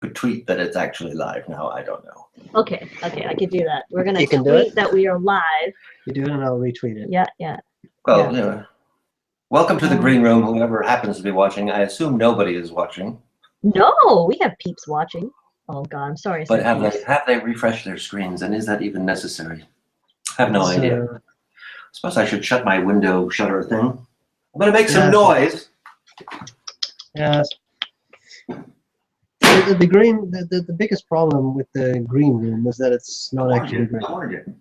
could tweet that it's actually live now. I don't know. Okay, I could do that. We're gonna You can do tweet it? that we are live. You do it and I'll retweet it. Yeah. Well, welcome to the green room, whoever happens to be watching. I assume nobody is watching. No, we have peeps watching. Oh God, I'm sorry. I But said have they refreshed their screens, and is that even necessary? I have no idea. I suppose I should shut my window shutter thing. I'm gonna make some noise. Yes. The biggest problem with the green room is that it's not actually green.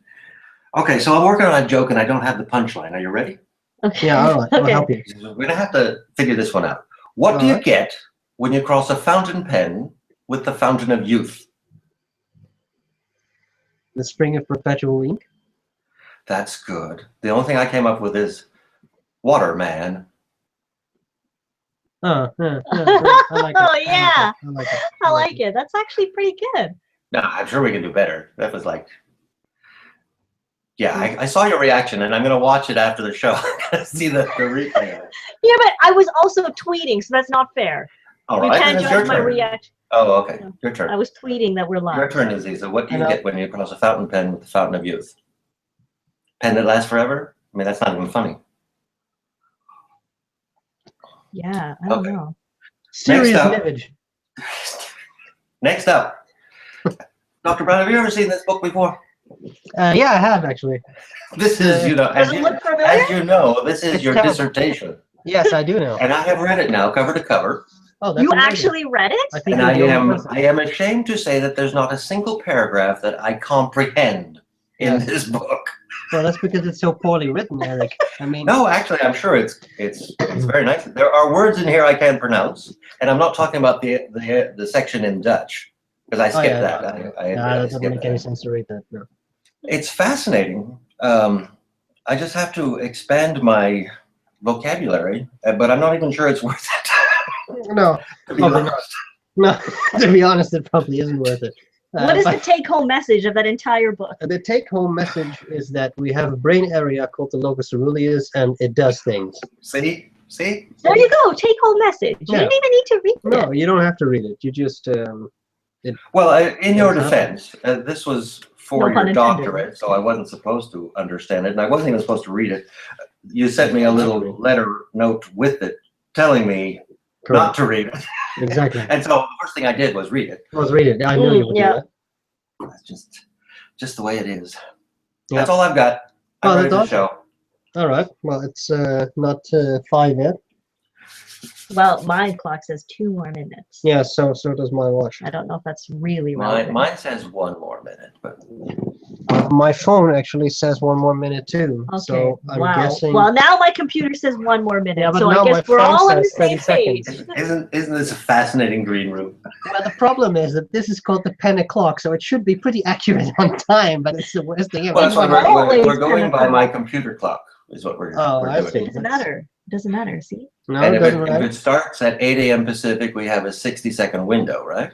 Okay, so I'm working on a joke and I don't have the punchline. Are you ready? Okay. Yeah, all right. I'll help you. We're gonna have to figure this one out. What do you get when you cross a fountain pen with the fountain of youth? The spring of perpetual ink. That's good. The only thing I came up with is Waterman. I like it. Oh yeah, I like it. it. That's actually pretty good. No, I'm sure we can do better. That was like, yeah, I saw your reaction, and I'm gonna watch it after the show. I'm gonna see the replay of it. Yeah, but I was also tweeting, so that's not fair. All You right, can't then it's your judge my turn. reaction. Oh, okay, your turn. I was tweeting that we're live. Your turn, Azizah. What do you get when you cross a fountain pen with the fountain of youth? Pen that lasts forever? I mean, that's not even funny. Yeah, I don't know. Serious image. Next up, Dr. Brown, have you ever seen this book before? Yeah, I have actually. This is, Does it look familiar? as you know, this is your terrible. dissertation. Yes, I do know. And I have read it now, cover to cover. Oh, that's You amazing. actually read it? I think And you're the only person. I am ashamed to say that there's not a single paragraph that I comprehend in this book. Well, that's because it's so poorly written, Eric. I mean, No, actually, I'm sure it's very nice. There are words in here I can't pronounce, and I'm not talking about the section in Dutch because I skipped that. I that doesn't skipped make any that. sense to read that. No. It's fascinating. I just have to expand my vocabulary, but I'm not even sure it's worth it. No, to be probably honest. not. No, to be honest, it probably isn't worth it. What is the take-home message of that entire book? The take-home message is that we have a brain area called the locus coeruleus, and it does things. See? There you go. Take-home message. You Yeah. didn't even need to read it. No, you don't have to read it. You just Well, in your defense, this was for No pun your intended. doctorate, so I wasn't supposed to understand it, and I wasn't even supposed to read it. You sent me a little note with it telling me not to read it. Exactly. And so the first thing I did was read it. Let's read it. I knew you would do that. That's just the way it is. Yeah. That's all I've got. I'm Oh, ready that's to show. All right. Well, it's not 5 yet. Well, my clock says 2 more minutes. Yeah. So does my watch. I don't know if that's really relevant. Mine says 1 more minute, but My phone actually says 1 more minute too. Okay. So I'm guessing. Well, now my computer says 1 more minute, Yeah, but so now I my guess we're phone all on the says 30 same page. seconds. isn't this a fascinating green room? Well, the problem is that this is called the pen o'clock, so it should be pretty accurate on time, but it's the worst thing ever. Well, that's why always we're going by 10 my computer clock, is what we're I doing. see. It doesn't matter. It doesn't matter, see? No, And it if doesn't it matter. starts at 8 a.m. Pacific, we have a 60-second window, right?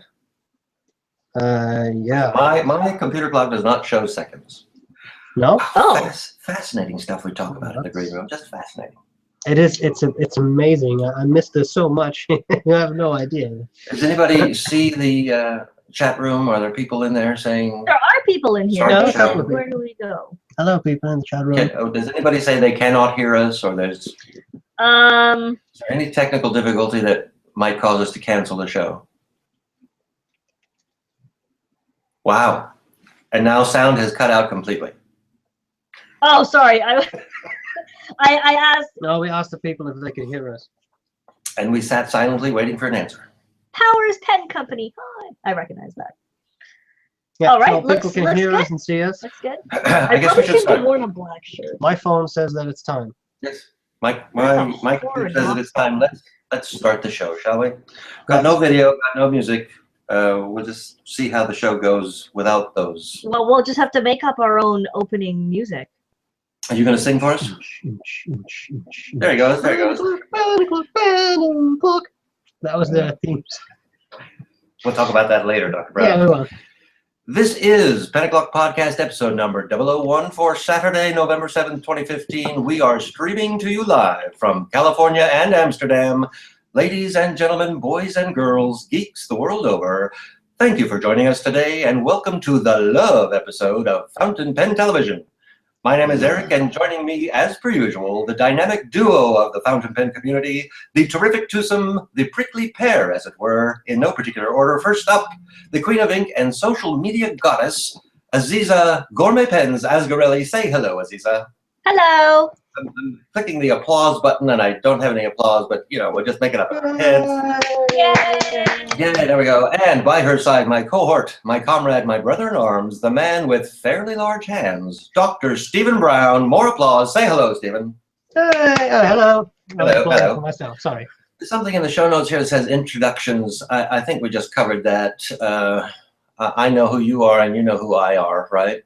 Yeah. My computer clock does not show seconds. No, Oh. Fascinating stuff we talk about in the green room. Just fascinating. it is. It's amazing. I missed this so much. You have no idea. Does anybody see the chat room? Are there people in there saying? There are people in here. Sorry, chat room. Where do we go? Hello, people in the chat room. Does anybody say they cannot hear us, or is there any technical difficulty that might cause us to cancel the show? Wow. And now sound has cut out completely. Oh, sorry. I asked, No, we asked the people if they could hear us. And we sat silently waiting for an answer. Powers Pen Company. Hi. I recognize that. Yeah, All right, so people can looks hear good. us and see us. Looks good. I guess we probably should should start. have worn a black shirt. My phone says that it's time. Yes. My computer says that it's time. Let's start the show, shall we? Got no video, got no music. We'll just see how the show goes without those. Well, we'll just have to make up our own opening music. Are you going to sing for us? There he goes. There he goes. That was the theme. We'll talk about that later, Dr. Brown. Yeah, we will. This is 10 O'Clock Podcast episode number 001 for Saturday, November 7th, 2015. We are streaming to you live from California and Amsterdam, Ladies and gentlemen, boys and girls, geeks the world over, thank you for joining us today and welcome to the Love episode of Fountain Pen Television. My name is Eric, and joining me, as per usual, the dynamic duo of the fountain pen community, the terrific twosome, the prickly pair, as it were, in no particular order. First up, the queen of ink and social media goddess, Azizah Gourmet Pens Asgarelli. Say hello, Azizah. Hello. I'm clicking the applause button, and I don't have any applause, but, you know, we'll just make it up in our heads. Yay. Yeah, there we go. And by her side, my cohort, my comrade, my brother-in-arms, the man with fairly large hands, Dr. Stephen Brown. More applause. Say hello, Stephen. Hey, hello. Hello, Applause hello. for myself. Sorry. There's something in the show notes here that says introductions. I think we just covered that. I know who you are, and you know who I are, right?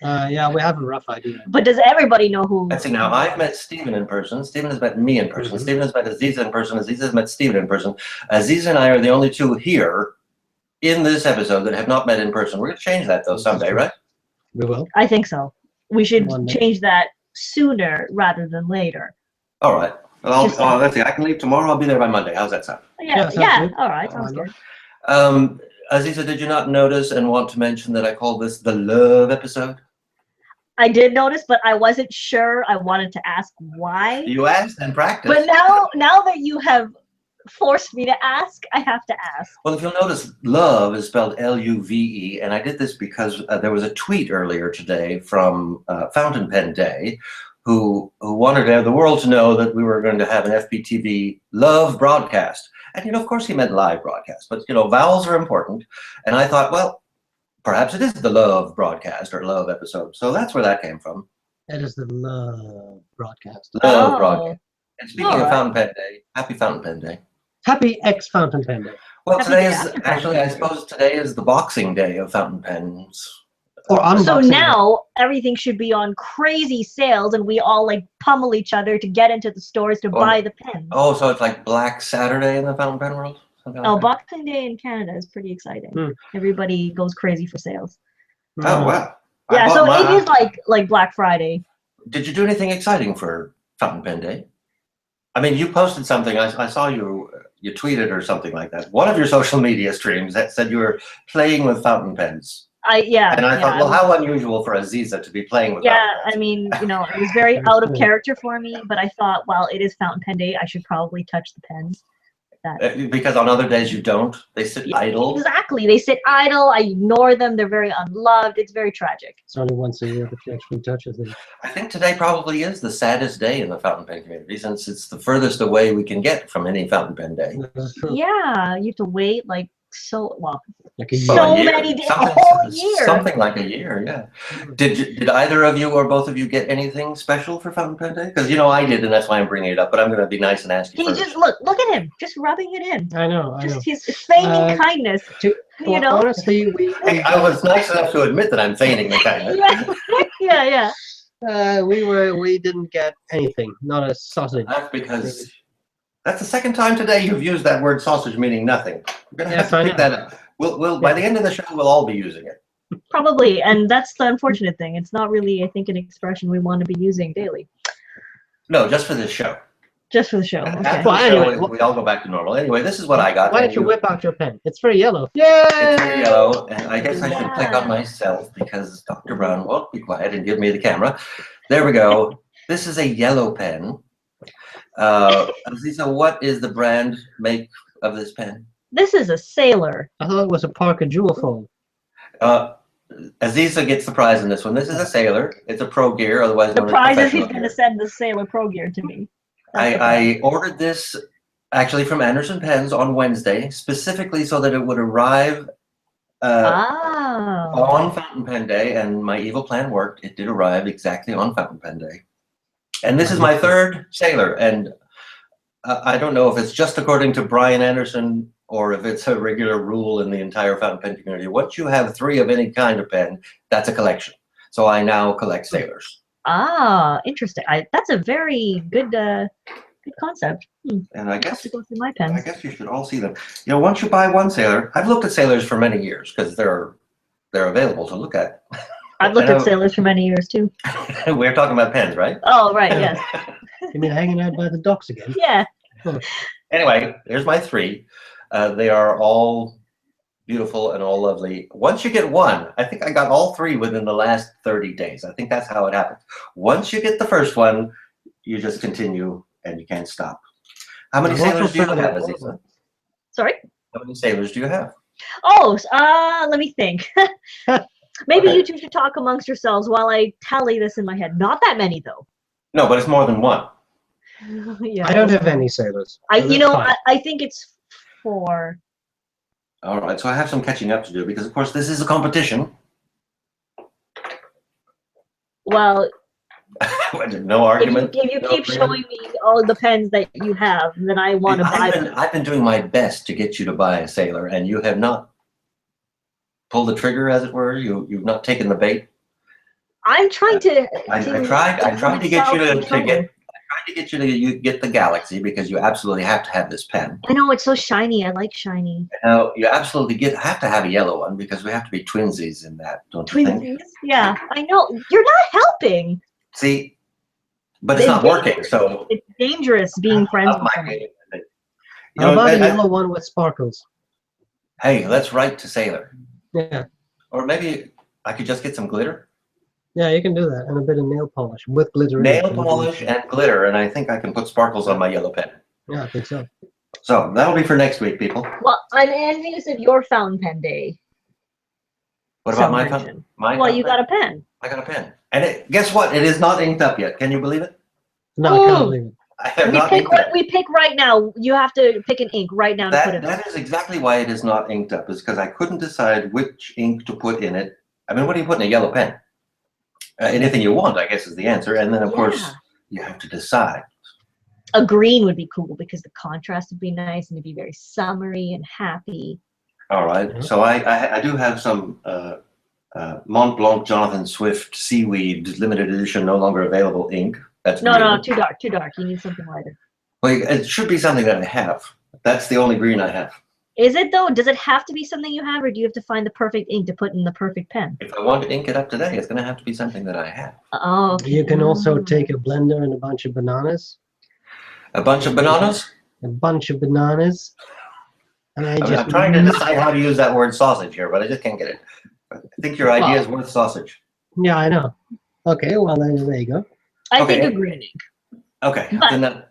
Yeah, we have a rough idea. But does everybody know who? Let's see, now I've met Stephen in person. Stephen has met me in person. Mhm. Stephen has met Azizah in person. Azizah has met Stephen in person. Azizah and I are the only two here in this episode that have not met in person. We're going to change that, though, someday, right? We will. I think so. We should One day. change that sooner rather than later. All right. Well, Just let's see. I can leave tomorrow. I'll be there by Monday. How's that sound? Yeah, sounds yeah. good. All right, sounds Why good. Azizah, did you not notice and want to mention that I called this the Love episode? I did notice, but I wasn't sure. I wanted to ask why. You asked and practiced. But now that you have forced me to ask, I have to ask. Well, if you'll notice, love is spelled L-U-V-E, and I did this because there was a tweet earlier today from Fountain Pen Day, who wanted the world to know that we were going to have an FPtv love broadcast. And, you know, of course he meant live broadcast, but, you know, vowels are important. And I thought, well, perhaps it is the love broadcast or love episode. So that's where that came from. That is the love broadcast. Love Oh. broadcast. And speaking All of right. Fountain Pen Day, happy Fountain Pen Day. Happy Fountain Pen Day. Well, Happy today day is after actually, I Fountain suppose today is the Boxing Day of fountain pens. Or unboxing. So now everything should be on crazy sales, and we all like pummel each other to get into the stores to Oh. buy the pens. Oh, so it's like Black Saturday in the fountain pen world? Something like Oh, that? Boxing Day in Canada is pretty exciting. Hmm. Everybody goes crazy for sales. Oh, wow. I Yeah, bought so mine. it is like Black Friday. Did you do anything exciting for Fountain Pen Day? I mean, you posted something. I saw you tweeted or something like that. One of your social media streams that said you were playing with fountain pens. Yeah. And I yeah, thought, well, was- how unusual for Azizah to be playing with Yeah, fountain pens. I mean, you know, it was very out of character for me, but I thought, well, it is Fountain Pen Day. I should probably touch the pens. Because on other days you don't. They sit idle. Exactly. They sit idle. I ignore them. They're very unloved. It's very tragic. It's only once a year that you actually touches it. I think today probably is the saddest day in the fountain pen community, since it's the furthest away we can get from any fountain pen day. That's true. Yeah, you have to wait like well, Like a So year. a year. many days, a Something- whole year. Something like a year, yeah. Did either of you or both of you get anything special for Fountain Pen Day? Because, you know, I did, and that's why I'm bringing it up, but I'm going to be nice and ask you he first. just look at him, just rubbing it in. I know. Just he's feigning kindness. To- You Well, know? honestly, we Hey, I was nice enough to admit that I'm feigning the kindness. Yeah. we didn't get anything. Not a sausage. That's because that's the second time today you've used that word sausage meaning nothing. We're going to Yes, have I to pick know. that up. We'll by the end of the show, we'll all be using it. Probably, and that's the unfortunate thing. It's not really, I think, an expression we want to be using daily, No, just for this show. just for the show. After Okay. the Well, show, anyway, we all go back to normal. Anyway, this is what I got. Why and don't you whip out your pen? It's very yellow. Yay! It's very yellow, and I guess I should click Yeah. on myself because Dr. Brown won't be quiet and give me the camera. There we go. This is a yellow pen. Azizah, what is the brand make of this pen? This is a sailor. I thought it was a Parker Jewel phone. Azizah gets the prize in this one. This is a Sailor. It's a Pro Gear, otherwise The known as prize is he's professional going to gear. send the Sailor Pro Gear to me. That's the I ordered this actually from Anderson Pens on Wednesday, specifically so that it would arrive Oh. on Fountain Pen Day, and my evil plan worked. It did arrive exactly on Fountain Pen Day. And this is my third Sailor, and I don't know if it's just according to Brian Anderson or if it's a regular rule in the entire fountain pen community. Once you have 3 of any kind of pen, that's a collection. So I now collect Sailors. Ah, interesting. That's a very good concept. And I I'll have guess to go through my pens. you should all see them. You know, once you buy one Sailor, I've looked at Sailors for many years because they're available to look at. I've looked I know- at sailors for many years too. We're talking about pens, right? Oh, right, yes. You mean hanging out by the docks again? Yeah. Anyway, here's my 3. They are all beautiful and all lovely. Once you get one, I think I got all 3 within the last 30 days. I think that's how it happens. Once you get the first one, you just continue and you can't stop. How many sailors do you have, Azizah? Sorry? How many sailors do you have? Oh, let me think. Maybe Okay. you two should talk amongst yourselves while I tally this in my head. Not that many, though. No, but it's more than one. Yeah. I don't have any sailors. I so that's fine. I think it's 4. All right, so I have some catching up to do because, of course, this is a competition. Well, No argument. if you no keep agreement. showing me all the pens that you have, then I want to buy them. I've been doing my best to get you to buy a sailor, and you have not pulled the trigger, as it were. You've not taken the bait. I'm trying to. I tried to get you to get the Galaxy because you absolutely have to have this pen. I know, it's so shiny. I like shiny. Now you absolutely have to have a yellow one because we have to be twinsies in that, don't you think? Twinsies? Yeah, I know. You're not helping. See, but it's not working, dangerous. so It's dangerous being friends up with my someone. game. You How know, about a I- yellow one with sparkles? Hey, let's write to Sailor. Yeah. Or maybe I could just get some glitter. Yeah, you can do that. And a bit of nail polish with glitter in it. Nail polish and glitter, and I think I can put sparkles on my yellow pen. Yeah, I think so. So that'll be for next week, people. Well, I'm envious of your fountain pen day. What about my celebration. pen? My Well, pen? you got a pen. I got a pen. And guess what? It is not inked up yet. Can you believe it? No, I can't believe it. I have We not pick, inked it. we pick right now. You have to pick an ink right now to put it in. That is exactly why it is not inked up, is because I couldn't decide which ink to put in it. I mean, what do you put in a yellow pen? Anything you want, I guess, is the answer. And then, of course, Yeah. you have to decide. A green would be cool because the contrast would be nice and it'd be very summery and happy. All right. Mhm. So I do have some Mont Blanc Jonathan Swift Seaweed limited edition, no longer available ink. That's No, green. too dark, too dark. You need something lighter. Well, it should be something that I have. That's the only green I have. Is it though? Does it have to be something you have, or do you have to find the perfect ink to put in the perfect pen? If I want to ink it up today, it's going to have to be something that I have. Oh, okay. You can also take a blender and a bunch of bananas. A bunch of bananas? A bunch of bananas. And I'm trying to decide how to use that word sausage here, but I just can't get it. I think your idea is worth sausage. Yeah, I know. Okay, well, then there you go. I Okay. think a green ink. Okay. But- Then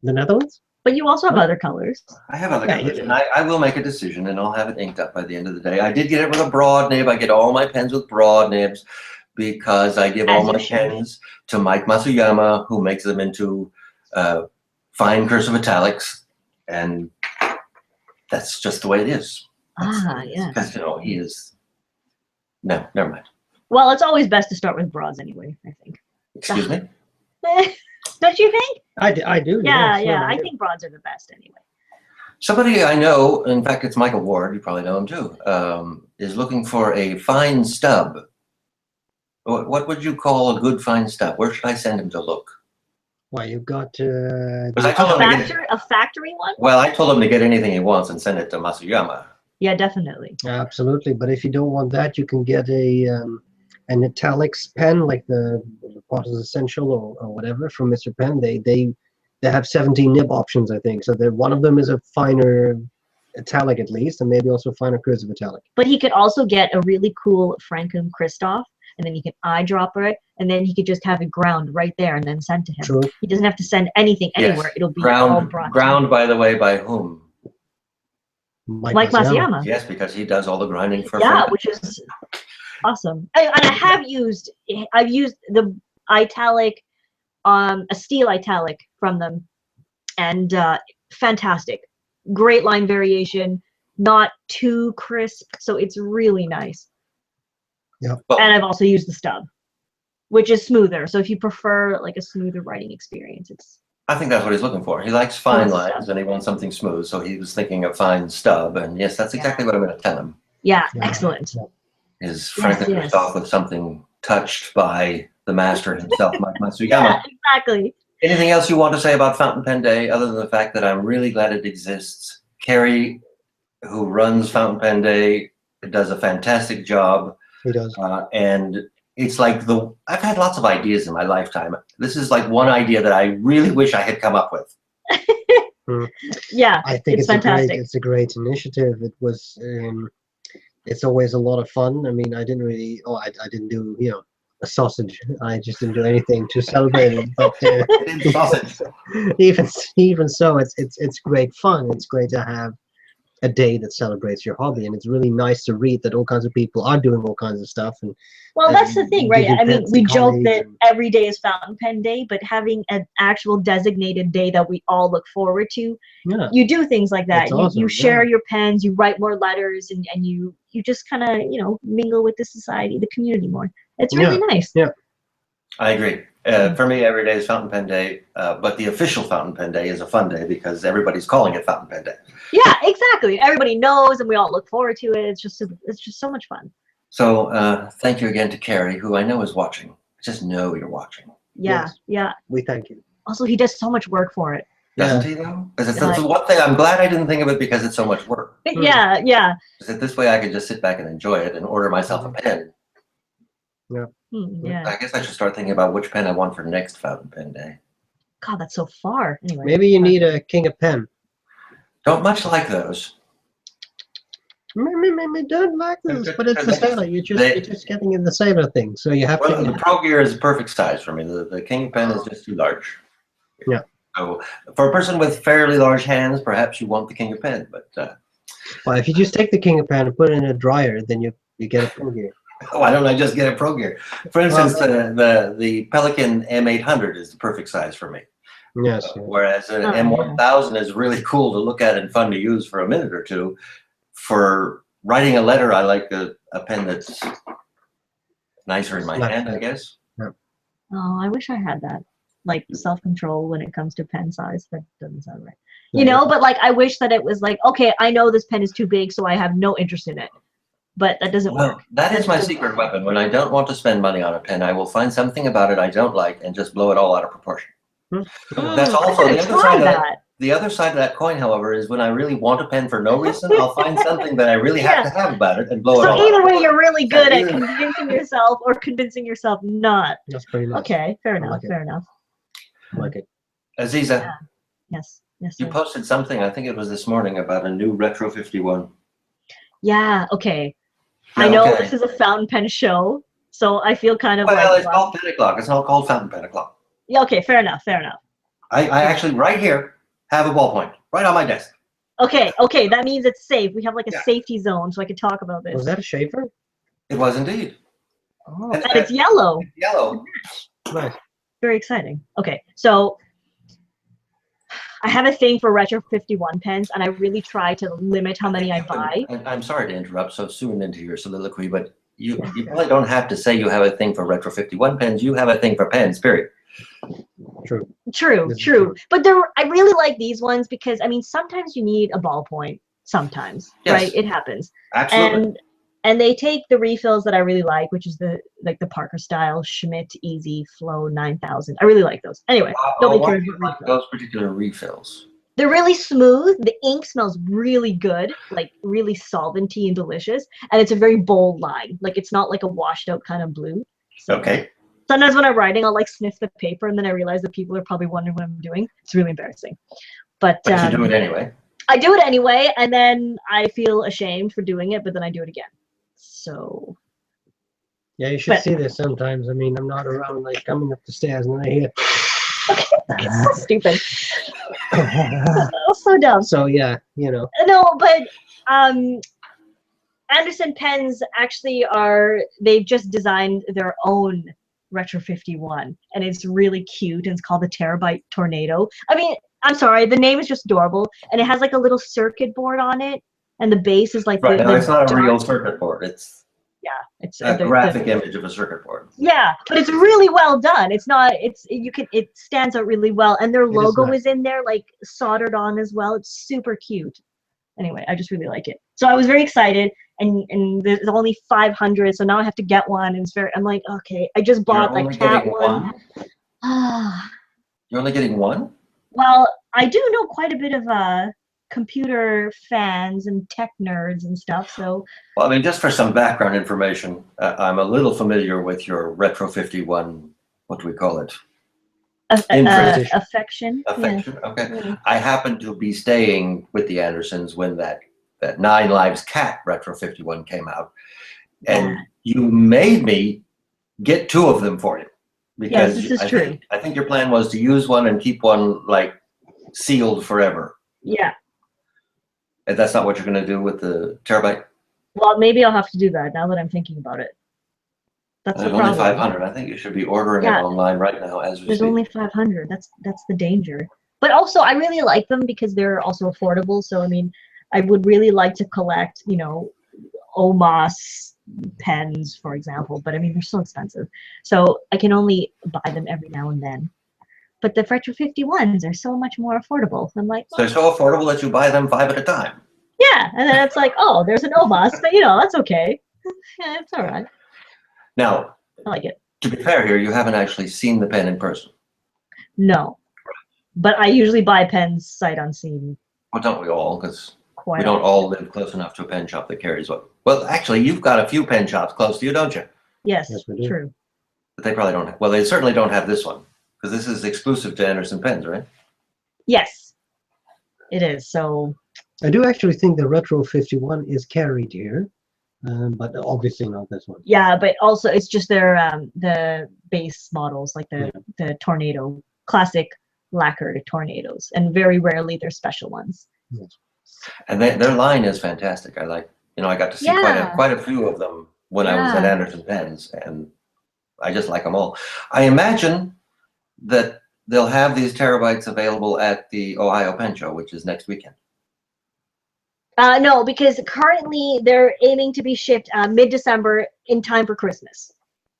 The Netherlands? But you also have other colors. I have other Yeah, colors, you and I will make a decision, and I'll have it inked up by the end of the day. I did get it with a broad nib. I get all my pens with broad nibs because I give all As you my should. pens to Mike Masuyama, who makes them into fine cursive italics, and that's just the way it is. Yeah. Because, he is... No, never mind. Well, it's always best to start with broads anyway, I think. Excuse me? Don't you think? I do. Yeah, yes, yeah. I do. think broads are the best anyway. Somebody I know, in fact, it's Michael Ward, you probably know him too, is looking for a fine stub. What would you call a good fine stub? Where should I send him to look? Well, you've got Because I told him to get, A factory one? well, I told him to get anything he wants and send it to Masuyama. Yeah, definitely. absolutely. But if you don't want that, you can get an italics pen like the Potter's Essential or whatever from Mr. Pen. They have 17 nib options, I think. So one of them is a finer italic at least, and maybe also finer cursive italic. But he could also get a really cool Franken Christoph, and then he can eyedropper it, and then he could just have it ground right there and then send to him. True. He doesn't have to send anything Yes. anywhere. It'll be all brought to Ground, him. by the way, by whom? Like Masuyama. Yes, because he does all the grinding for Yeah, Frank. which is awesome. I've used the italic, a steel italic from them, and fantastic. Great line variation, not too crisp, so it's really nice. Yeah. Well, And I've also used the stub, which is smoother. So if you prefer like a smoother writing experience, it's I think that's what he's looking for. He likes fine Fine lines stub. and he wants something smooth, so he was thinking of fine stub. And yes, that's exactly what I'm going to tell him. yeah, Yeah. excellent. Is Yes, Franklin yes. Christoph with something touched by the master himself, Mike Masuyama. Yeah, exactly. Anything else you want to say about Fountain Pen Day other than the fact that I'm really glad it exists? Carrie, who runs Fountain Pen Day, does a fantastic job. He does. And it's like I've had lots of ideas in my lifetime. This is like one idea that I really wish I had come up with. Yeah, I think it's it's fantastic. it's a great initiative. It was it's always a lot of fun. I mean, I didn't really I didn't do a sausage. I just didn't do anything to celebrate it. But Sausage. even so, it's great fun. It's great to have a day that celebrates your hobby, and it's really nice to read that all kinds of people are doing all kinds of stuff and Well, that's the thing, right? giving I mean, pets we to joke colleagues that and- every day is Fountain Pen Day, but having an actual designated day that we all look forward to, yeah. you do things like that. That's You awesome, share yeah. your pens, you write more letters, and you just kind of, mingle with the society, the community more. It's really nice. Yeah. I agree. For me, every day is Fountain Pen Day, but the official Fountain Pen Day is a fun day because everybody's calling it Fountain Pen Day. Yeah, exactly. Everybody knows, and we all look forward to it. It's just so much fun. So thank you again to Carrie, who I know is watching. I just know you're watching. Yeah, Yes. yeah. We thank you. Also, he does so much work for it. Doesn't he though? Because Yeah. that's the one thing I'm glad I didn't think of it because it's so much work. Yeah, yeah. Because this way I could just sit back and enjoy it and order myself a pen. Yeah. I guess I should start thinking about which pen I want for next Fountain Pen Day. God, that's so far. Anyway. Maybe you need a king of pen. Don't much like those. Maybe don't like this, but it's the sailor. You're just getting in the sailor thing, so you have Well, to. the Pro Gear is a perfect size for me. The King Pen is just too large. Yeah. So for a person with fairly large hands, perhaps you want the King of Pen, but Well, if you just take the king of pen and put it in a dryer, then you get a Pro Gear. why don't I just get a Pro Gear? For instance, the Pelican M800 is the perfect size for me. Yes. Whereas an M1000 is really cool to look at and fun to use for a minute or two. For writing a letter, I like a pen that's nicer in my hand, I guess. Oh, I wish I had that. Like self-control when it comes to pen size. That doesn't sound right. Yeah. But like I wish that it was like, okay, I know this pen is too big, so I have no interest in it. But that doesn't work. Well, that is my secret weapon. When I don't want to spend money on a pen, I will find something about it I don't like and just blow it all out of proportion. That's also the other side of that. The other side of that coin, however, is when I really want a pen for no reason, I'll find something that I really have to have about it and blow it all So either out. way, you're really good at convincing yourself or convincing yourself not. That's pretty nice. Okay, fair enough, like it. fair enough. I like it. Azizah, Yes, yes. you Sir. posted something, I think it was this morning, about a new Retro 51. Yeah, okay. Yeah, I know okay. this is a fountain pen show, so I feel kind of Well, like... it's called Pen O'Clock. It's not called Fountain Pen O'Clock. Yeah, okay, fair enough, fair enough. I actually, right here, have a ballpoint. Right on my desk. Okay, that means it's safe. We have like a safety zone, so I can talk about this. Was that a shaver? It was indeed. Oh, and it's yellow. It's yellow. Nice. Very exciting. Okay, so I have a thing for Retro 51 pens, and I really try to limit how many I buy. I'm sorry to interrupt so soon into your soliloquy, but you probably don't have to say you have a thing for Retro 51 pens. You have a thing for pens, period. True. But I really like these ones because, I mean, sometimes you need a ballpoint. Sometimes, right? It happens. Absolutely. And they take the refills that I really like, which is the Parker style Schmidt Easy Flow 9000. I really like those. Anyway, why do you like those particular refills? They're really smooth. The ink smells really good, like really solventy and delicious. And it's a very bold line. Like it's not like a washed out kind of blue. So okay. Sometimes when I'm writing, I'll like sniff the paper and then I realize that people are probably wondering what I'm doing. It's really embarrassing. But you do it anyway. I do it anyway, and then I feel ashamed for doing it, but then I do it again. So. Yeah, you should see this sometimes. I mean, I'm not around, like coming up the stairs and I hear. So stupid. So dumb. So yeah, No, but Anderson pens actually they've just designed their own Retro 51, and it's really cute, and it's called the Terabyte Tornado. I mean, I'm sorry, the name is just adorable, and it has like a little circuit board on it, and the base is like it's not a real circuit board. It's it's a graphic image of a circuit board. Yeah, but it's really well done. It stands out really well, and their logo is in there like soldered on as well. It's super cute. Anyway, I just really like it. So I was very excited, and there's only 500, so now I have to get one. And I'm like, okay, I just bought the cat one. You're only getting one? Well, I do know quite a bit of computer fans and tech nerds and stuff. So. Well, I mean, just for some background information, I'm a little familiar with your Retro 51. What do we call it? Interest. Affection. Affection. Okay. Yeah. I happened to be staying with the Andersons when that Nine Lives Cat Retro 51 came out, and you made me get 2 of them for you because Yes, this is true. I think your plan was to use one and keep one like sealed forever. Yeah. And that's not what you're going to do with the terabyte. Well, maybe I'll have to do that now that I'm thinking about it. That's There's the only problem. 500. I think you should be ordering it Yeah. online right now as we There's speak. only 500. That's the danger. But also, I really like them because they're also affordable. So I mean, I would really like to collect, you know, OMAS pens, for example. But I mean, they're so expensive. So I can only buy them every now and then. But the Retro 51s are so much more affordable. I'm like, They're so affordable that you buy them 5 at a time. yeah. And then it's like, oh, there's an OMAS, but you know, that's okay. Yeah, it's all right. Now, I like it. to be fair here, you haven't actually seen the pen in person. No. But I usually buy pens sight unseen. Well, don't we all? Because Quite we don't often. all live close enough to a pen shop that carries one. Well, actually, you've got a few pen shops close to you, don't you? Yes, Yes, we do. true. But they probably don't have, well, they certainly don't have this one. Because this is exclusive to Anderson Pens, right? Yes, it is. So I do actually think the Retro 51 is carried here, but obviously not this one. yeah, but also it's just their the base models, like the Tornado, classic lacquered Tornadoes, and very rarely their special ones. Yes. And their line is fantastic. I like, you know, I got to see quite a few of them when I was at Anderson Pens, and I just like them all. I imagine that they'll have these terabytes available at the Ohio Pen Show, which is next weekend. No, because currently they're aiming to be shipped mid-December in time for Christmas.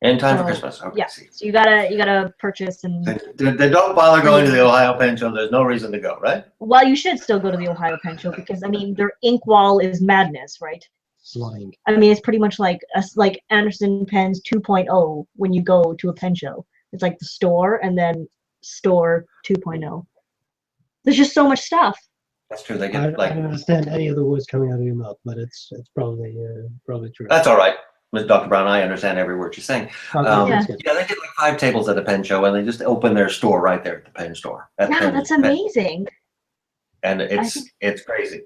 In time for Christmas. Okay. Yeah, so you gotta purchase and. Then don't bother going to the Ohio Pen Show. There's no reason to go, right? Well, you should still go to the Ohio Pen Show because I mean their ink wall is madness, right? Flying. I mean it's pretty much like Anderson Pens 2.0 when you go to a pen show. It's like the store and then store 2.0. There's just so much stuff. That's true. They I get like. don't understand any of the words coming out of your mouth, but it's probably true. That's all right, Ms. Dr. Brown. I understand every word you're saying. Okay, Yeah. that's good. Yeah, they get like 5 tables at a pen show, and they just open their store right there at the pen store. Yeah, that's amazing. And it's crazy.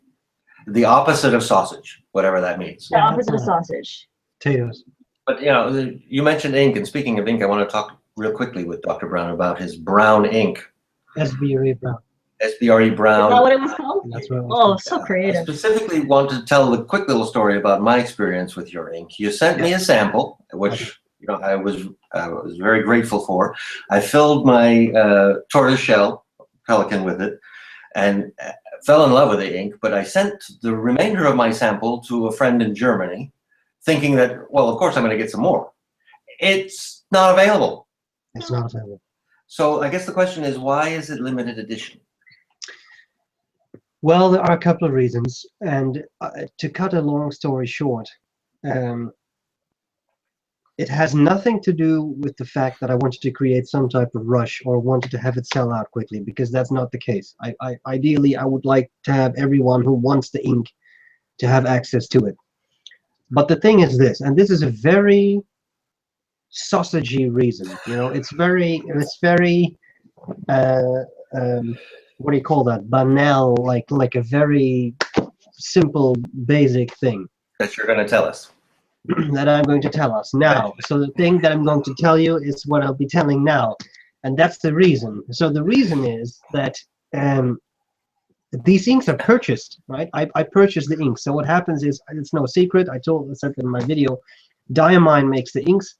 The opposite of sausage, whatever that means. The opposite of sausage. Potatoes. But you know, you mentioned ink, and speaking of ink, I want to talk real quickly with Dr. Brown about his brown ink, SBRE Brown. SBRE Brown. Is that what it was called? That's what it was Oh, called. so I creative. specifically want to tell a quick little story about my experience with your ink. You sent me a sample, which you know I was very grateful for. I filled my tortoiseshell Pelican with it, and fell in love with the ink. But I sent the remainder of my sample to a friend in Germany, thinking that, well, of course I'm going to get some more. It's not available. It's not available. So I guess the question is, why is it limited edition? Well, there are a couple of reasons, and to cut a long story short, it has nothing to do with the fact that I wanted to create some type of rush or wanted to have it sell out quickly, because that's not the case. Ideally, I would like to have everyone who wants the ink to have access to it. But the thing is this, and this is a very sausagey reason. You know, it's very what do you call that? Banal, like a very simple, basic thing That you're going to tell us. that I'm going to tell us now. So the thing that I'm going to tell you is what I'll be telling now, and that's the reason. So the reason is that these inks are purchased, right? I purchased the ink. So what happens is, it's no secret. I said in my video, Diamine makes the inks.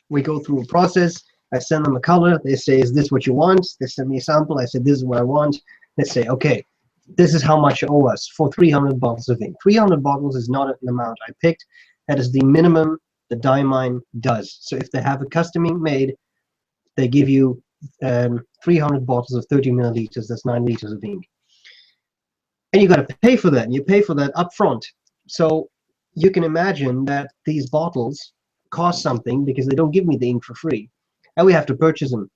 We go through a process. I send them a color. They say, is this what you want? They send me a sample. I said, this is what I want. They say, okay, this is how much you owe us for 300 bottles of ink. 300 bottles is not an amount I picked. That is the minimum the Diamine does. So if they have a custom ink made, they give you 300 bottles of 30 milliliters. That's 9 liters of ink. And you got to pay for that. You pay for that up front. So you can imagine that these bottles cost something because they don't give me the ink for free. And we have to purchase them.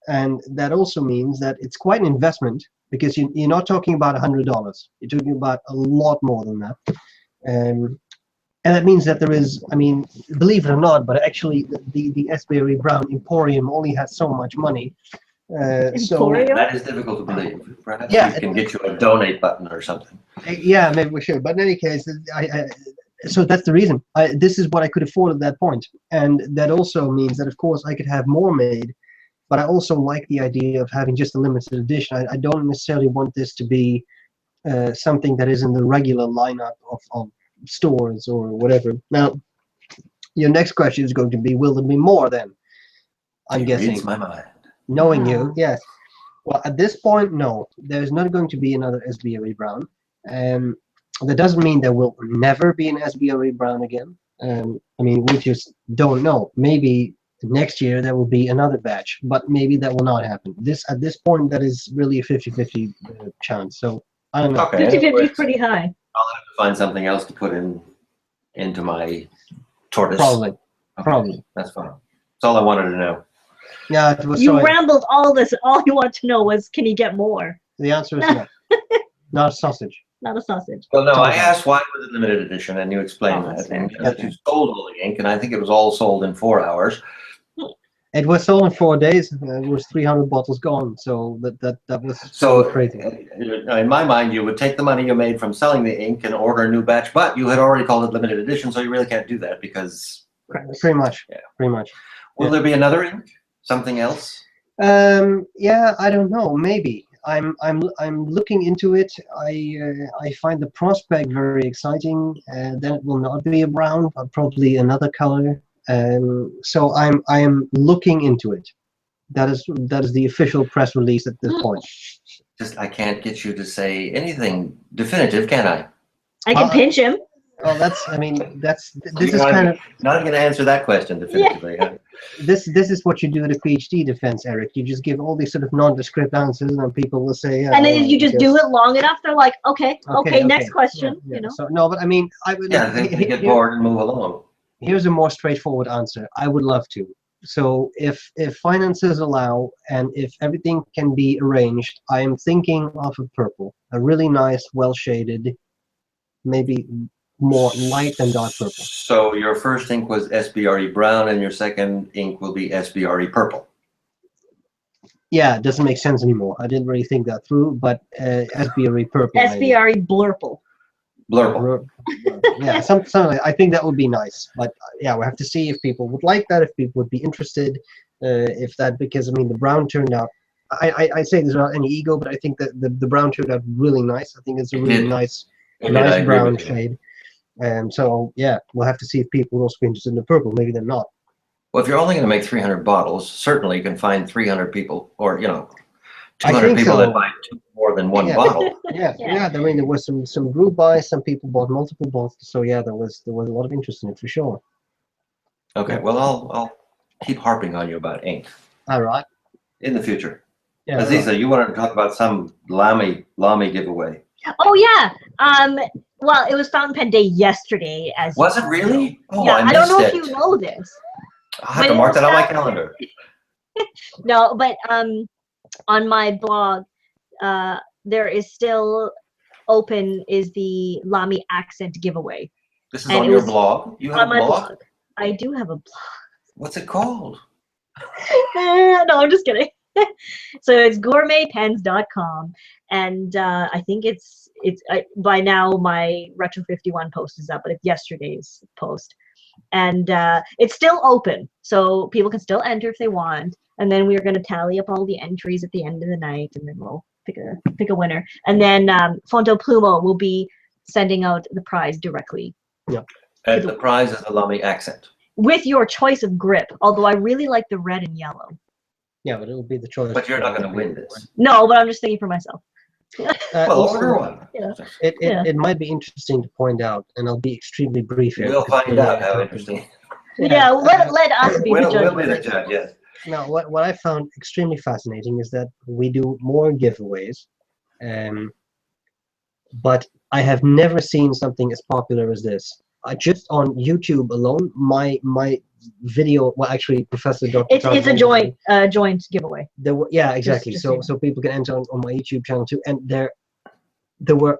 And that also means that it's quite an investment, because you're not talking about $100. You're talking about a lot more than that. And that means that there is, I mean, believe it or not, but actually the SBRE Brown Emporium only has so much money. So Emporium? That is difficult to believe. Perhaps Yeah. we can get you a donate button or something. yeah, maybe we should. But in any case, so that's the reason. This is what I could afford at that point, and that also means that of course I could have more made. But I also like the idea of having just a limited edition. I don't necessarily want this to be something that is in the regular lineup of stores or whatever. Now, your next question is going to be, will there be more then? I'm It guessing. reads my mind. Knowing Wow. you, yes. Well, at this point, no. There's not going to be another SBRE Brown. That doesn't mean there will never be an SBRE Brown again. I mean, we just don't know. Maybe next year there will be another batch, but maybe that will not happen. At this point, that is really a 50-50 chance. So I don't know. Okay. 50-50 is pretty high. I'll have to find something else to put into my tortoise. Probably. Okay, Probably. That's fine. That's all I wanted to know. Yeah, it was You sorry. rambled all this. All you want to know was, can you get more? The answer is no. Not a sausage. Not a sausage. Well, no, It's all I right. asked why it was a limited edition, and you explained Oh, that's that. And fair. that you sold all the ink, and I think it was all sold in 4 hours. It was sold in 4 days. It was 300 bottles gone. So that was So, crazy. in my mind, you would take the money you made from selling the ink and order a new batch, but you had already called it limited edition, so you really can't do that because. Pretty much. Yeah. Pretty much. Will there be another ink? Something else? Yeah, I don't know. Maybe I'm looking into it. I find the prospect very exciting. Then it will not be a brown, but probably another color. So I am looking into it. That is the official press release at this point. Just I can't get you to say anything definitive, can I? I can pinch him. Well, this You're is not, kind of not going to answer that question definitively. Huh? this is what you do at a PhD defense, Eric. You just give all these sort of nondescript answers, and then people will say, yeah, And then well, you just I do guess- it long enough, they're like, okay, next question. Yeah, yeah. You know. So no, but I mean, I would. Yeah, they get bored and move along. Here's a more straightforward answer. I would love to. So if finances allow and if everything can be arranged, I am thinking of a purple, a really nice, well shaded, maybe more light than dark purple. So your first ink was SBRE brown, and your second ink will be SBRE purple. Yeah, it doesn't make sense anymore. I didn't really think that through, but SBRE purple. maybe. SBRE blurple. Blurple. Yeah, something like, I think that would be nice. But yeah, we have to see if people would like that, if people would be interested, because I mean the brown turned out. I say there's not any ego, but I think that the brown turned out really nice. I think it's a really nice brown shade. So yeah, we'll have to see if people will also be interested in the purple. Maybe they're not. Well, if you're only going to make 300 bottles, certainly you can find 300 people, or 200 think people so. that buy more than one bottle. Yeah, Yeah. I mean, there was some group buys. Some people bought multiple bottles. So yeah, there was a lot of interest in it for sure. Okay, well, I'll keep harping on you about ink All right. in the future. Yeah. Azizah, you wanted to talk about some Lamy giveaway. Oh yeah. Well, it was Fountain Pen Day yesterday. Was it really? Oh, Yeah, I don't know missed if it. you know this. I'll have but to it mark was that on my Fountain- calendar. No, but on my blog, there is still open is the Lamy accent giveaway This is And on it your was blog? You have on a my blog? blog. I do have a blog. What's it called? No, I'm just kidding. So it's gourmetpens.com, and I think it's by now my Retro 51 post is up, but it's yesterday's post, and it's still open, so people can still enter if they want. And then we're going to tally up all the entries at the end of the night, and then we'll pick a winner. And then Fonto Plumo will be sending out the prize directly. And the prize is the Lamy accent. With your choice of grip, although I really like the red and yellow. Yeah, but it would be the choice. But you're not going to win this. No, but I'm just thinking for myself. Well, Also, order one. Yeah. it might be interesting to point out, and I'll be extremely brief here. We'll because find out how interesting. Yeah, let us be the We'll judge. be the judge, yes. Now, what I found extremely fascinating is that we do more giveaways, but I have never seen something as popular as this. Just on YouTube alone, my video. Well, actually, Professor Dr. It's a joint giveaway. Yeah, exactly. just So people can enter on my YouTube channel too, and there were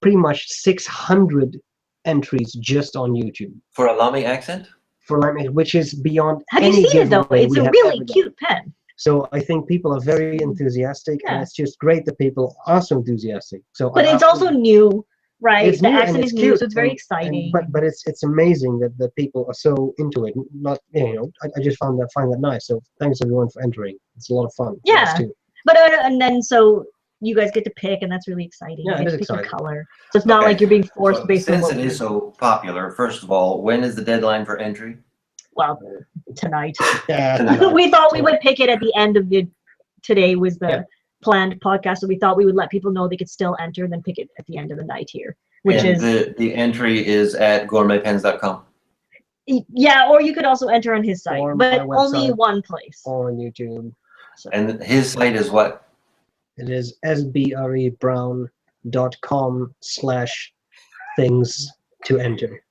pretty much 600 entries just on YouTube For a Lamy accent? for Lamy, which is beyond Have any you seen it though? giveaway It's we a have really ever done. cute pen. So I think people are very enthusiastic, Yeah. and it's just great that people are so enthusiastic. So But it's also new, right? it's The new and accent it's is new, cute, so it's very and- exciting. but it's amazing that people are so into it. Not I just find that nice. So thanks everyone for entering. It's a lot of fun. for us Yeah. too. But and then so you guys get to pick, and that's really exciting. Yeah, You it get is to pick your exciting. color, so it's not Okay. like you're being forced So based on since what it is so popular, first of all, when is the deadline for entry? well tonight. Yeah. Tonight. We thought we would pick it at the end of the. Today was the Yeah. planned podcast, so we thought we would let people know they could still enter, and then pick it at the end of the night here, which And is the entry is at gourmetpens.com. yeah. Or you could also enter on his site, Or but my only website. one place. Or on YouTube. So. And his site is what? It is sbrebrown.com/things to enter.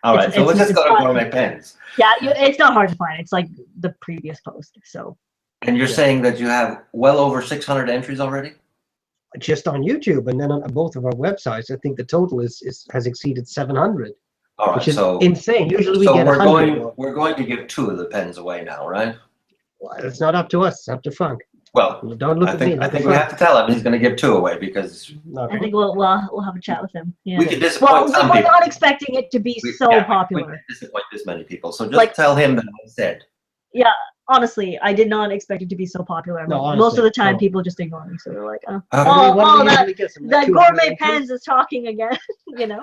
All right, so let's just it's go to fun. Gourmet Pens. Yeah, it's not hard to find. It's like the previous post. So And you're Yeah. saying that you have well over 600 entries already? Just on YouTube, and then on both of our websites, I think the total has exceeded 700, All right, which is so insane. Usually we so get we're 100. going to give 2 of the pens away now, right? Well, it's not up to us. It's up to Frank. Well, Don't look I at me. think Look at we Frank. have to tell him he's going to give 2 away because I think we'll have a chat with him. Yeah. we could disappoint Well, we some were people. not expecting it to be so We popular. could disappoint this many people. So just Like- tell him that I said. Yeah, honestly, I did not expect it to be so popular. No, Most of honestly, the time, no. people just ignore me, so they're like, "Oh, Uh, that Some the 200 gourmet entries? pens is talking again," you know.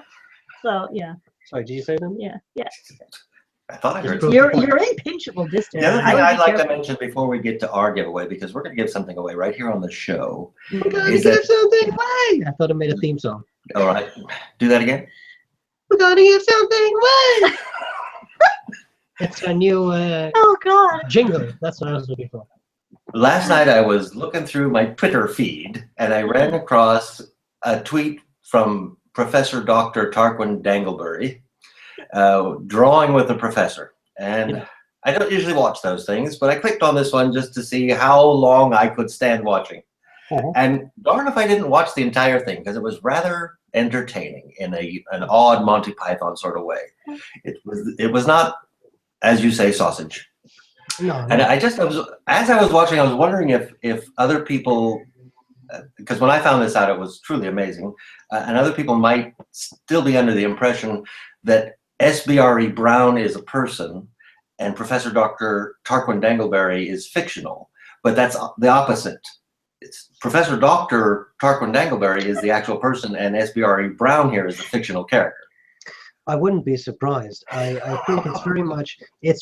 So yeah, Sorry, do you say them? yeah. I thought I heard. Prove You're the point. in pinchable distance. The other I thing would I'd be like to careful. mention before we get to our giveaway, because we're going to give something away right here on the show. We're gonna Is give that- something away. I thought I made a theme song. All right, do that again. We're gonna give something away. It's a new Oh God. jingle. That's what I was looking for. Last night I was looking through my Twitter feed and I ran across a tweet from Professor Dr. Tarquin Dangleberry, drawing with the professor. And Yeah. I don't usually watch those things, but I clicked on this one just to see how long I could stand watching. And darn if I didn't watch the entire thing because it was rather entertaining in an odd Monty Python sort of way. It was not, as you say, sausage. No, And as I was watching, I was wondering if other people, because when I found this out, it was truly amazing, and other people might still be under the impression that SBRE Brown is a person and Professor Dr. Tarquin Dangleberry is fictional, but that's the opposite. It's Professor Dr. Tarquin Dangleberry is the actual person, and SBRE Brown here is the fictional character. I wouldn't be surprised. I think it's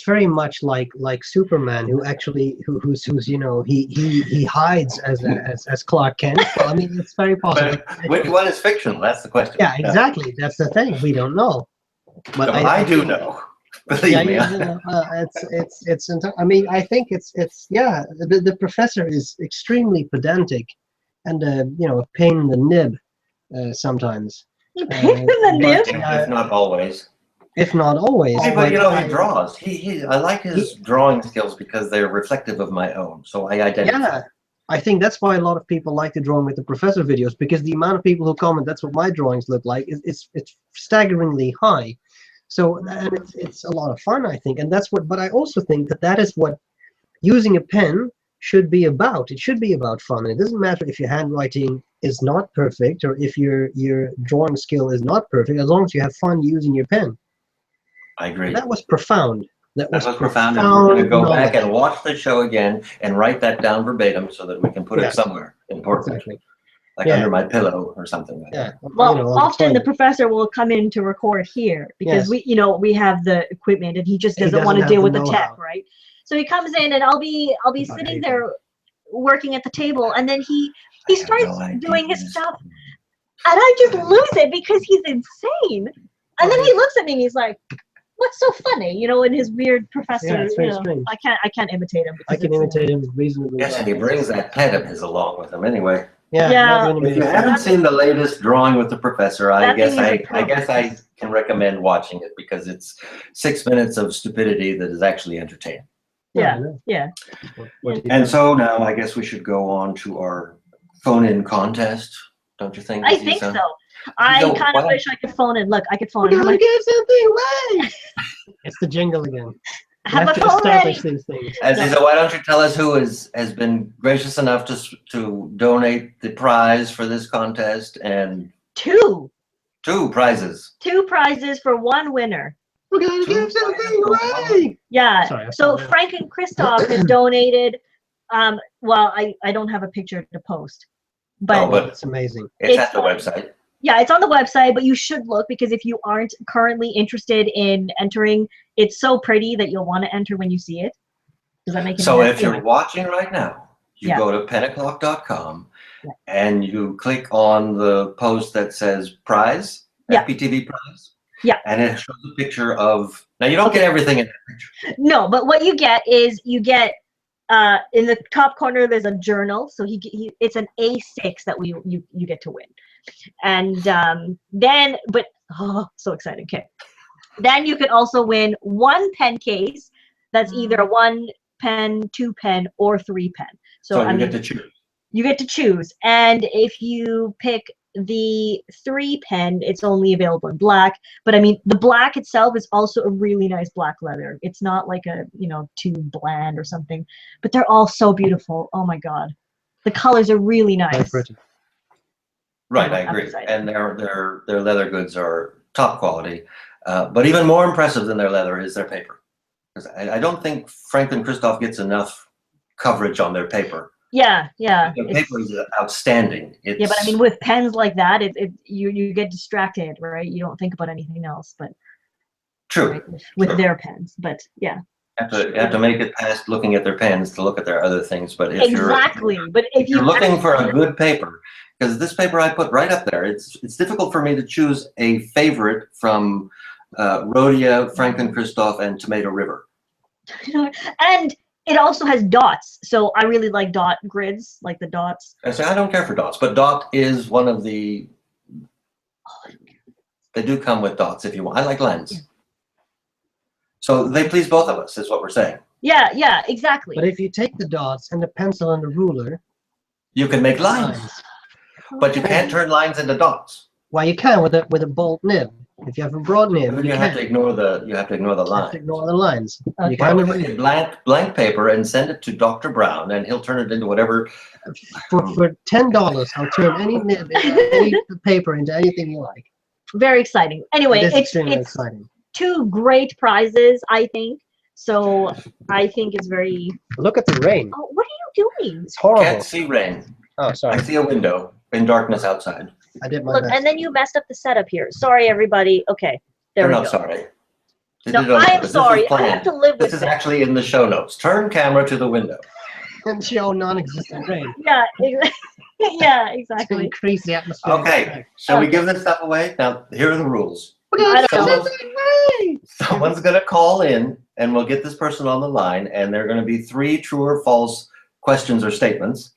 very much like Superman, who actually who's he hides as Clark Kent. So, I mean, it's very possible. But which one is fictional? That's the question. Yeah, exactly. That's the thing. We don't know. But No, I do know. Believe Yeah, me. I mean, I think it's the professor is extremely pedantic, and a pain in the nib sometimes. Pain in the nib. If not always. If not always. Hey, but but he draws. I like his drawing skills because they're reflective of my own. So I identify. Yeah, I think that's why a lot of people like the drawing with the professor videos, because the amount of people who comment that's what my drawings look like it's staggeringly high. So and it's a lot of fun, I think, and that's what. But I also think that is what using a pen should be about. It should be about fun. It doesn't matter if your handwriting is not perfect or if your drawing skill is not perfect, as long as you have fun using your pen. I agree. That was profound. That was profound. And we're going to go back and watch the show again and write that down verbatim so that we can put it somewhere important, Exactly. like under my pillow or something like that. Yeah. Well, often the professor will come in to record here because we have the equipment and he just doesn't want to deal with the tech, right? So he comes in and I'll be sitting there working at the table, and then he starts doing his stuff, and I just lose it because he's insane. And then he looks at me and he's like, "What's so funny?" In his weird professor. Yeah, it's very strange. I can't imitate him. I can imitate him reasonably. Yes, and he brings that pet of his along with him anyway. Yeah. If you haven't seen the latest Drawing with the Professor, I guess I can recommend watching it because it's 6 minutes of stupidity that is actually entertaining. Yeah. And so now I guess we should go on to our phone-in contest, don't you think? I think so. I kind of wish I could phone in. Look, I could phone in. We're gonna give something away. It's the jingle again. I You have my to phone ready. establish these things. Azizah, why don't you tell us who has been gracious enough to donate the prize for this contest and Two prizes. prizes for one winner. We're gonna give something away. Yeah. Sorry, I So forgot. Frank and Christoph has donated. Well, I don't have a picture to post, but Oh, but It's amazing. it's It's at the like- website. yeah, it's on the website. But you should look, because if you aren't currently interested in entering, it's so pretty that you'll want to enter when you see it. Does that make any So sense? if you're watching right now, you Yeah. go to penoclock.com Yeah. and you click on the post that says prize, Yeah. FPtv prize. Yeah. And it shows a picture of, now you don't get everything in that picture. No, but what you get is in the top corner there's a journal. So it's an A6 that you get to win, and then so exciting. Okay, then you could also win one pen case. That's either 1 pen, 2 pen, or 3 pen. So I you mean, get to choose. you get to choose, and if you pick the 3 pen, it's only available in black. But I mean, the black itself is also a really nice black leather. It's not like a too bland or something, but they're all so beautiful. Oh my god, the colors are really Very nice. pretty. Right, I I'm agree. excited. And their leather goods are top quality. But even more impressive than their leather is their paper. Because I don't think Franklin Christoph gets enough coverage on their paper. Yeah. Their It's- paper is outstanding. yeah, but I mean, with pens like that, you get distracted, right? You don't think about anything else, but true. right, with Sure. their pens. But yeah, You have to make it past looking at their pens to look at their other things. But if exactly. But if you're looking for a good paper, because this paper I put right up there, it's difficult for me to choose a favorite from Rhodia, Franklin Christoph, and Tomato River. and it also has dots, so I really like dot grids, like the dots. I say I don't care for dots, but dot is one of the. They do come with dots if you want. I like lines. Yeah. So they please both of us, is what we're saying. Yeah, exactly. But if you take the dots and the pencil and the ruler, You can make lines, but you can't turn lines into dots. well, you can with a bold nib. If you have a broad nib, And then you you have to can. ignore the You have to lines. ignore the lines. Okay. You Why can don't you get blank paper and send it to Dr. Brown, and he'll turn it into whatever. for $10, I'll turn any nib, any paper into anything you like. Very exciting. Anyway, It is it's extremely exciting. 2 great prizes, I think. So I think it's very. Look at the rain. Oh, what are you doing? It's horrible. Can't see rain. Oh, I sorry. see a window in darkness outside. I did my Look, best. and then you messed up the setup here. Sorry, everybody. Okay, there we They're go. not sorry. They No, did it on I am purpose. This was sorry. I planned. have to live This with is actually in the show notes. Turn camera to the window. And show non-existent rain Yeah, yeah, to exactly. increase the atmosphere. Okay, shall we give this stuff away? Now, here are the rules. I don't know. Someone's going to call in, and we'll get this person on the line, and there are going to be 3 true or false questions or statements,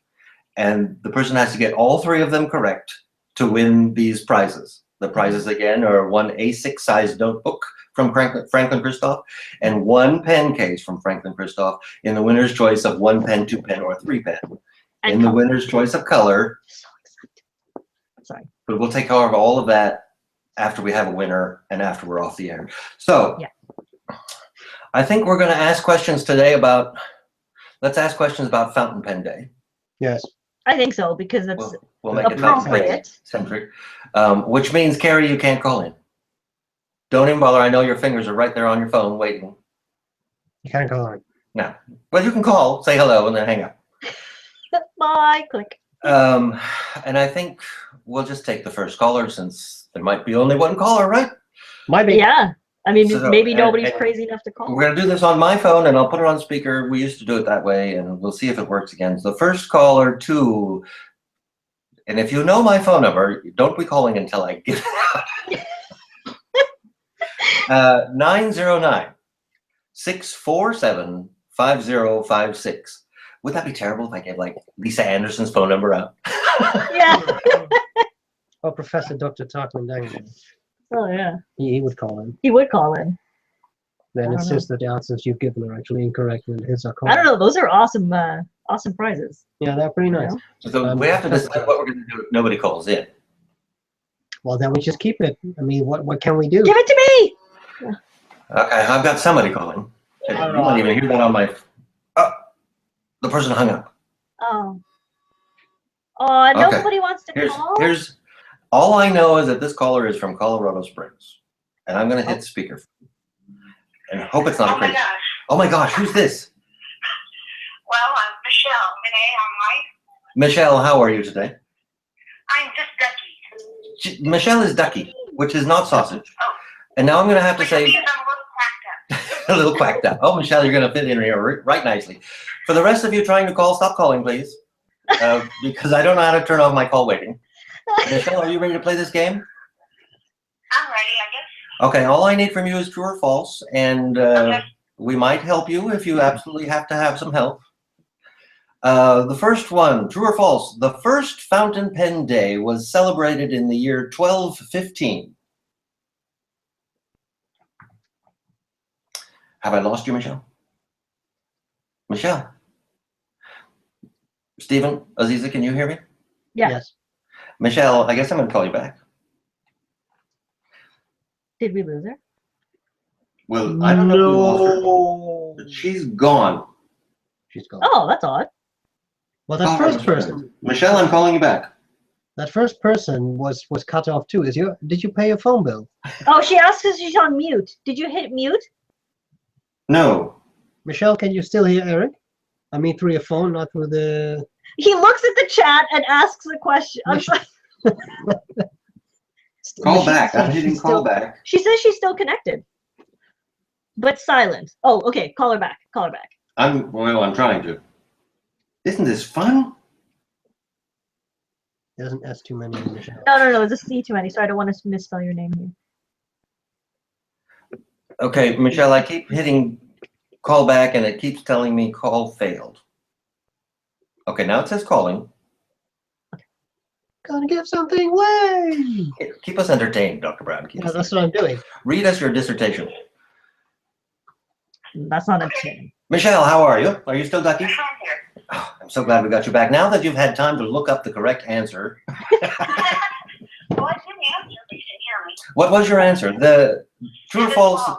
and the person has to get all 3 of them correct to win these prizes. The prizes, again, are 1 A6 size notebook from Franklin Christoph and 1 pen case from Franklin Christoph in the winner's choice of 1 pen, 2 pen, or 3 pen. And In the color. winner's choice of color, So excited. Sorry. but we'll take care of all of that after we have a winner and after we're off the air. So Yeah. I think we're going to ask questions today let's ask questions about Fountain Pen Day. Yes. I think so, because that's We'll make it Fountain Pen appropriate. centric, which means, Carrie, you can't call in. Don't even bother. I know your fingers are right there on your phone waiting. You can't go on. No. Well, you can call, say hello, and then hang up. Bye. Click. And I think we'll just take the first caller since there might be only one caller, right? Might be. Yeah. I mean, So, maybe nobody's and crazy enough to call. We're going to do this on my phone, and I'll put it on speaker. We used to do it that way, and we'll see if it works again. So the first caller, 2, and if you know my phone number, don't be calling until I give it out. 909-647-5056. Would that be terrible if I gave, like, Lisa Anderson's phone number out? Yeah. Oh, Professor Dr. Tarkman Dangler. Oh yeah. He would call in. He would call in. Then I don't insist that the answers you've given are actually incorrect and his are I correct. don't know. Those are awesome. Awesome prizes. Yeah, they're pretty You nice. know? So we have to decide what we're going to do if nobody calls in. Well, then we just keep it. I mean, what can we do? Give it to me. Okay, I've got somebody calling. You might even hear that on my... Oh, the person hung up. Oh. Oh, Okay. nobody wants to call? Here's all I know is that this caller is from Colorado Springs. And I'm going to hit speaker. And I hope it's not crazy. Gosh. Oh my gosh, who's this? Well, I'm Michelle. Renee, I'm Michelle, how are you today? I'm just Ducky. Michelle is ducky, which is not sausage. Oh. And now I'm going to have to Which say... means I'm a little cracked up. a little quacked up. Oh, Michelle, you're going to fit in here right nicely. For the rest of you trying to call, stop calling, please. Because I don't know how to turn off my call waiting. Michelle, are you ready to play this game? I'm ready, I guess. Okay, all I need from you is true or false, and Okay. we might help you if you absolutely have to have some help. The first one, true or false, the first fountain pen day was celebrated in the year 1215. Have I lost you, Michelle? Michelle? Stephen, Azizah, can you hear me? Yeah. Yes. Michelle, I guess I'm going to call you back. Did we lose her? Well, I don't know if we lost her. She's gone. She's gone. Oh, that's odd. Well, that first person. Michelle, I'm calling you back. That first person was cut off too. Did you pay your phone bill? Oh, she asked us if she's on mute. Did you hit mute? No. Michelle, can you still hear Eric? I mean, through your phone, not through the. He looks at the chat and asks a question. I'm sorry. Call back. I'm hitting call back. She says she's still connected, but silent. Oh, okay. Call her back. Call her back. I'm trying to. Isn't this fun? Doesn't ask too many, Michelle. No. It's a C too many, so I don't want to misspell your name here. Okay, Michelle, I keep hitting call back and it keeps telling me call failed. Okay, now it says calling. Gotta give something away. Keep us entertained, Dr. Brown. Yeah, that's what I'm doing. Read us your dissertation. That's not entertaining. Michelle, how are you? Are you still ducky? I'm here. Oh, I'm so glad we got you back. Now that you've had time to look up the correct answer, Well, I didn't answer, but you can hear me. what was your answer? The true or It is false? It was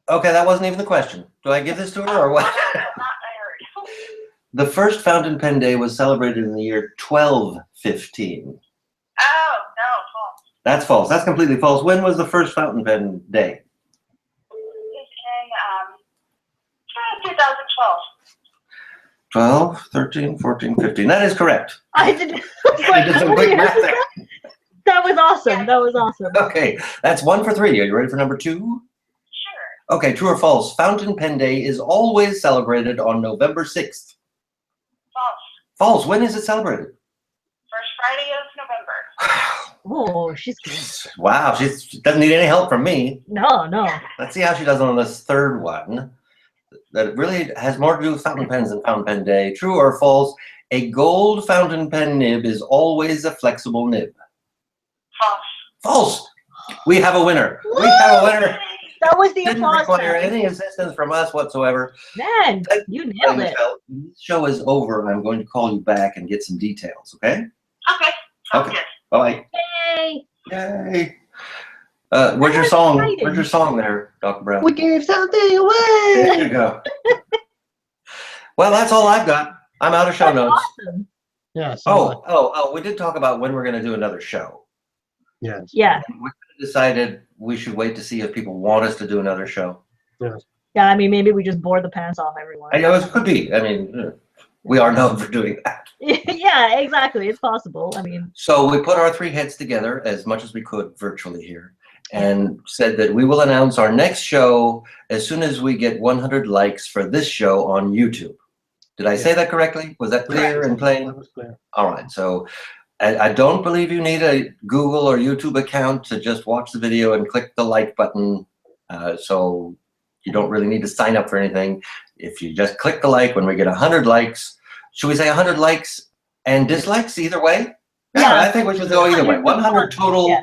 2015. Okay, that wasn't even the question. Do I give this to her or what? I heard. The first fountain pen day was celebrated in the year 1215. Oh, no, false. That's false. That's completely false. When was the first fountain pen day? In 2012. 12, 13, 14, 15. That is correct. I didn't. I did some quick math there. That was awesome. That was awesome. Okay, that's 1 for 3. Are you ready for number 2? Sure. Okay, true or false? Fountain pen day is always celebrated on November 6th. False. False. When is it celebrated? First Friday of November. Oh, she's good. Wow, she doesn't need any help from me. No. Let's see how she does on this third one. That really has more to do with fountain pens than fountain pen day. True or false? A gold fountain pen nib is always a flexible nib. False. False. We have a winner. We have a winner. That was the Didn't applause. require sound. any assistance from us whatsoever. Man, you nailed it. When this show is over, I'm going to call you back and get some details, okay? Okay. Sounds Okay. good. Bye. Yay! Yay. Where's your That's song? exciting. Where's your song there, Dr. Brown? We gave something away. There you go. Well, that's all I've got. I'm out of show That's notes. awesome. Yeah. Oh, we did talk about when we're going to do another show. Yes. Yeah. We decided we should wait to see if people want us to do another show. Yes. Yeah, I mean, maybe we just bore the pants off everyone. I know it could be. I mean, we are known for doing that. Yeah, exactly. It's possible. I mean, So we put our 3 heads together as much as we could virtually here and said that we will announce our next show as soon as we get 100 likes for this show on YouTube. Did I say that correctly? Was that clear and plain? That was clear. All right. So I don't believe you need a Google or YouTube account to just watch the video and click the like button. So you don't really need to sign up for anything. If you just click the like when we get 100 likes, should we say 100 likes and dislikes either way? Yeah. I think we should go either way. 100 total Yeah.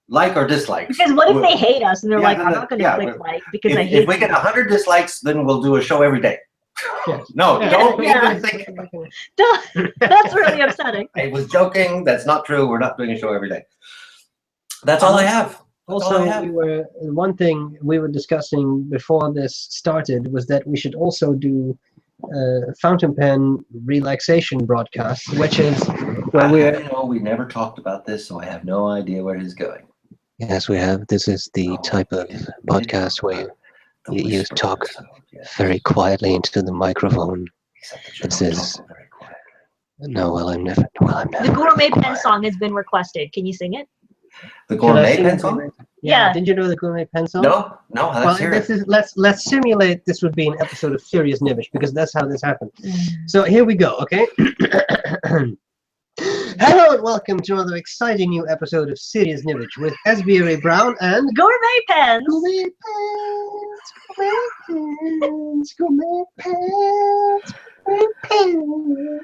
like or dislikes. because what if they hate us and they're Yeah, like, no, I'm no, not going to yeah, click but like because I hate If we get 100 dislikes, then we'll do a show every day. Yes. No, Yeah. don't Yeah. even think. That's really upsetting. I was joking. That's not true. We're not doing a show every day. That's all I have. Also, I have. one thing we were discussing before this started was that we should also do fountain pen relaxation broadcasts, which is where We never talked about this, so I have no idea where he's going. Yes, we have. This is the type of We did podcast talk where about the you whisper talk episode, yes. very quietly into the microphone. Except that you This don't is- talk very quietly. No, well, I'm never. Well, I'm never. The gourmet pen quiet. song has been requested. Can you sing it? The should I gourmet sing pen the song? gourmet- Yeah. Did you know the gourmet pen song? No, let's Well, hear this it. is let's simulate this would be an episode of Serious Nibbish because that's how this happened. So here we go, okay? Hello and welcome to another exciting new episode of Serious Nibbish with SBRA Brown and Gourmet pens. Gourmet Pens, Gourmet Pens, Gourmet Pens.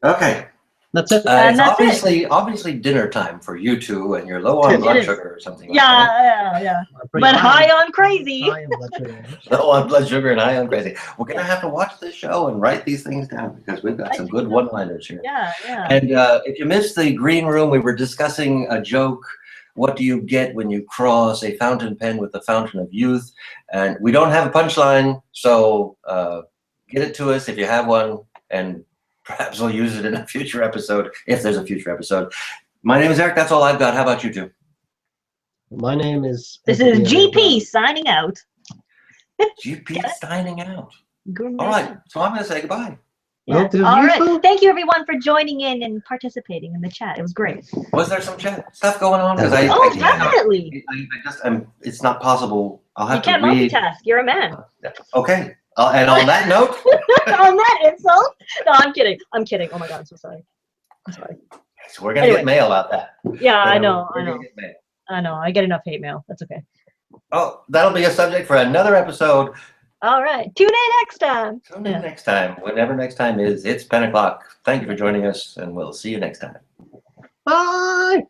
Okay. That's it. And It's that's it. obviously dinner time for you two, and you're low on It blood is. sugar or something like that. Yeah. Pretty But high on crazy. high in blood sugar. Low on blood sugar and high on crazy. We're gonna have to watch this show and write these things down because we've got some good one-liners here. Yeah. And if you missed the green room, we were discussing a joke. What do you get when you cross a fountain pen with the fountain of youth? And we don't have a punchline, so get it to us if you have one, and perhaps we'll use it in a future episode, if there's a future episode. My name is Eric. That's all I've got. How about you two? My name is. This is GP signing out. GP signing out. Gourmet. All right, so I'm going to say goodbye. Yeah. Well, All right. beautiful. Thank you, everyone, for joining in and participating in the chat. It was great. Was there some chat stuff going on? Because Oh, definitely. it's not possible. I'll have You to can't read. multitask. You're a man. Okay. And on that note, On that insult? No, I'm kidding. Oh my God, I'm so sorry. I'm sorry. so we're going to Anyway. get mail about that. Yeah, I We're know. gonna get mail. I know. I get enough hate mail. That's okay. Oh, that'll be a subject for another episode. All right. Tune in next time. Tune in next time, whenever next time is. It's 10 o'clock. Thank you for joining us, and we'll see you next time. Bye.